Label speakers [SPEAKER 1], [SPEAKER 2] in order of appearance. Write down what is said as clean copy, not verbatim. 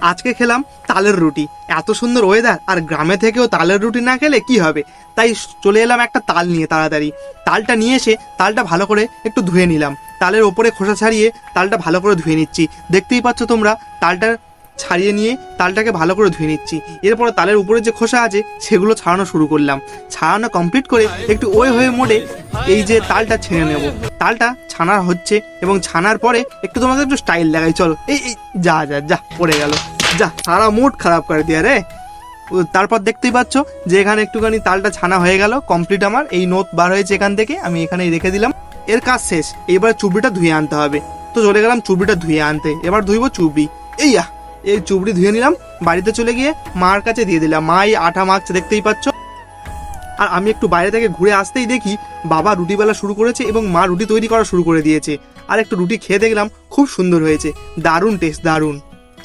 [SPEAKER 1] আজকে খেলাম তালের রুটি। এত সুন্দর ওয়েদার, আর গ্রামে থেকেও তালের রুটি না খেলে কি হবে, তাই চলে এলাম একটা তাল নিয়ে তাড়াতাড়ি। তালটা নিয়ে এসে তালটা ভালো করে একটু ধুয়ে নিলাম। তালের ওপরে খোসা ছাড়িয়ে তালটা ভালো করে ধুয়ে নিচ্ছি। দেখতেই পাচ্ছ তোমরা, তালটা ছাড়িয়ে নিয়ে তালটাকে ভালো করে ধুয়ে নিচ্ছি। এরপরে তালের উপরে যে খোসা আছে সেগুলো ছাড়ানো শুরু করলাম। ছাড়ানো কমপ্লিট করে একটু ওই হয়ে মোড়ে এই যে তালটা ছেড়ে নেব। তালটা ছানা হচ্ছে, এবং ছানার পরে একটু তোমাকে একটু স্টাইল লাগাই, চলো। এই যা যা যা পড়ে গেল, যা সারা মুড খারাপ করে দিয়ে রে। তারপর দেখতেই পাচ্ছ যে এখানে একটুখানি তালটা ছানা হয়ে গেল কমপ্লিট। আমার এই নোট বার হয়েছে এখান থেকে, আমি এখানে রেখে দিলাম। এর কাজ শেষ, এবার চুবড়িটা ধুয়ে আনতে হবে। তো চলে গেলাম চুবড়িটা ধুয়ে আনতে। এবার ধুইব চুবড়ি। এই চুবড়ি ধুয়ে নিলাম, বাড়িতে চলে গিয়ে মার কাছে দিয়ে দিলাম। মা এই আটা মাখছে, দেখতেই পাচ্ছ। আর আমি একটু বাইরে থেকে ঘুরে আসতেই দেখি বাবা রুটি বেলা শুরু করেছে এবং মা রুটি তৈরি করা শুরু করে দিয়েছে। আর একটু রুটি খেয়ে দেখলাম খুব সুন্দর হয়েছে, দারুণ টেস্ট, দারুণ।